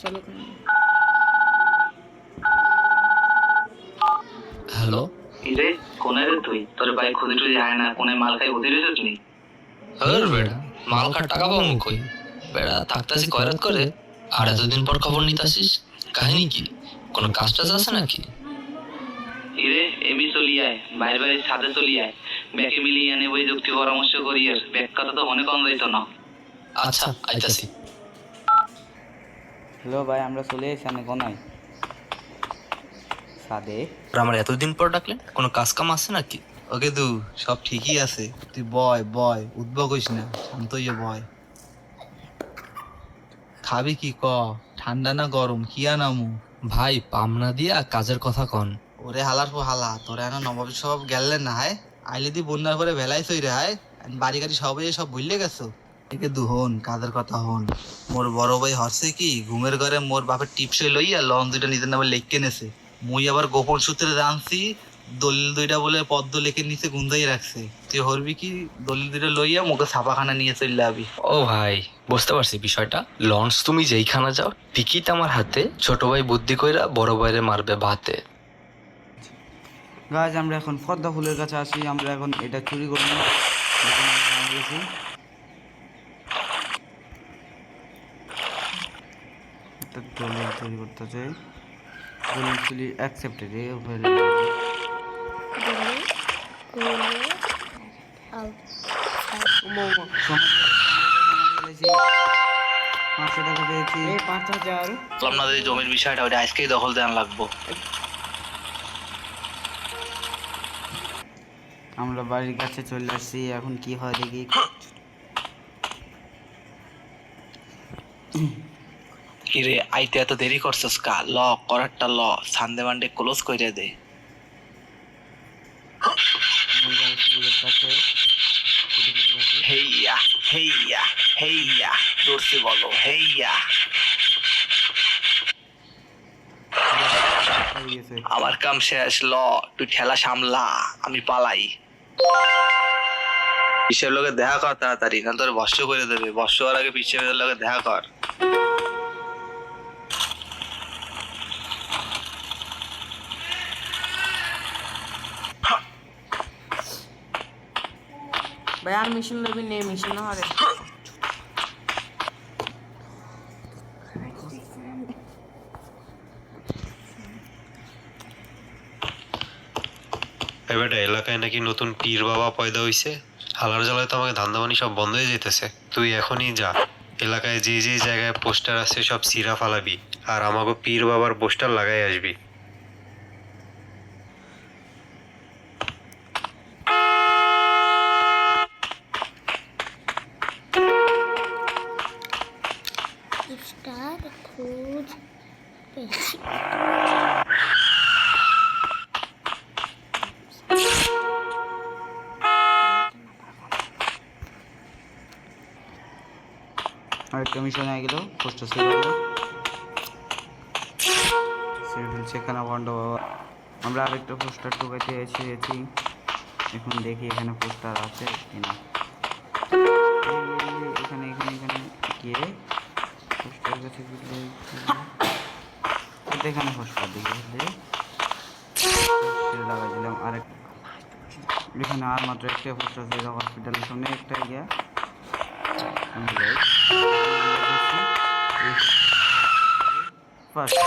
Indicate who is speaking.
Speaker 1: চলো।
Speaker 2: হ্যালো
Speaker 3: ইরে কোনে রে তুই? তোর বাইক খুদি টুদি আয় না, কোনে মাল খাই খুদি রেছিস নি?
Speaker 2: হর বেড়া মাল খার টাকা পাবো কই? বেড়া থাকতেছি কয়রাত করে আর এতদিন পর খবর নিতে আসিস, কাহিনী কি? কোনো কাজ টাজ আছে নাকি?
Speaker 3: ইরে এবি চলি আয়, বাইরে বাইরে ছাদে চলি আয়, ব্যাকে মিলিয়ে আনে বই যুক্তি পরামর্শ করি। আর ব্যাক কথা তো মনে কম যাইতো না।
Speaker 2: আচ্ছা আইতাছি।
Speaker 4: হ্যালো ভাই, আমরা চলে এসেছি। আমি কোনায় সাদে।
Speaker 2: আর আমার এতদিন পর ডাকলেন, কোনো কাজ কাম আছে নাকি?
Speaker 5: ওকে দু, সব ঠিকই আছে। তুই বয় বয়, উদ্ভব হইস না, শান্ত হইয়া বয়। খাবি কি ক? ঠান্ডা না গরম কি আনামু?
Speaker 2: ভাই পামনা দিয়া কাজের কথা কন।
Speaker 5: ওরে হালার পর হালা, তোরা এনে নবাব সব গেলেন না হায়? আইলে দি বন্যার পরে ভেলাই সই রে হায়। বাড়ি গাড়ি সবাই সব ভুললে গেছো। একে দু হন, কাজের কথা হন। মোর বড় ভাই হরছে কি, ঘুমের ঘরে মোর বাপের টিপসই লইয়া লন দুইটা নিজের নামে লেখকে নেছে। মুই আবার গোপন সূত্রে জানছি দলিল দুইটা বলে পদ্ম লেখের নিচে গুন্দাই রাখছে। তুই হরবি কি, দলিল দুইটা লইয়া মুখে ছাপাখানা নিয়ে চলে যাবি।
Speaker 2: ও ভাই বুঝতে পারছি বিষয়টা। লঞ্চ তুমি যেইখানে যাও টিকিট আমার হাতে, ছোট ভাই বুদ্ধি কইরা বড় ভাইরে মারবে ভাতে।
Speaker 4: গাছ আমরা এখন পদ্মা ফুলের কাছে আসি। আমরা এখন এটা চুরি করবো। দেখুন আমরা গেছি। একটা দলিল তৈরি করতে চাই। দলিল চুরি অ্যাকসেপ্টেড। পাঁচশো টাকা পেয়েছি। 5,000।
Speaker 3: আপনাদের জমির বিষয়টা ওটা আজকেই দখল দেওয়া লাগবো।
Speaker 4: আমরা বাড়ির কাছে চলে আসছি। এখন কি হয় দেখি।
Speaker 3: কিরে আইতে এত দেরি করছস কা? ল করারটা ল, সানডে মানডে ক্লোজ কইরা দে। হেইয়া হেইয়া হেইয়া জোরসে বলো হেইয়া। আমার কাম শেষ, ল তুই ঠেলা সামলা, আমি পালাই। পিসের লোকে দেখা কর তাড়াতাড়ি, না তোর ভস্য করে দেবে। ভস্য হওয়ার আগে পিসের লোকে দেখা কর।
Speaker 1: ভাই আর মিশন লবি নে, মিশন না হারে।
Speaker 6: এবার এলাকায় নাকি নতুন পীর বাবা পয়দা হইছে। হালার জ্বালায় তো আমাকে ধান্দাবানি সব বন্ধ হয়ে যেতেছে। তুই এখনই যা, এলাকায় যে যে জায়গায় পোস্টার আছে সব সিরা ফালাবি, আর আমাকে পীর বাবার পোস্টার লাগাই আসবি।
Speaker 7: স্টার খোঁজ পেয়েছি।
Speaker 4: আরেকটা মিশন হয়ে গেল। পোস্টার সেভ হলো। সেখানে বন্ধ বাবা। আমরা আরেকটা পোস্টার ঢুকাইতে এসেছি। এখন দেখি এখানে পোস্টার আছে কিনা। এখানে এখানে এখানে গিয়ে পোস্টার কাছে গেলে এখানে পোস্টার দেখে লাগাই দিলাম। আরেক এখানে আর মাত্র একটা পোস্টার ছিল হসপিটালের সামনে একটা গিয়া। ফার্স্ট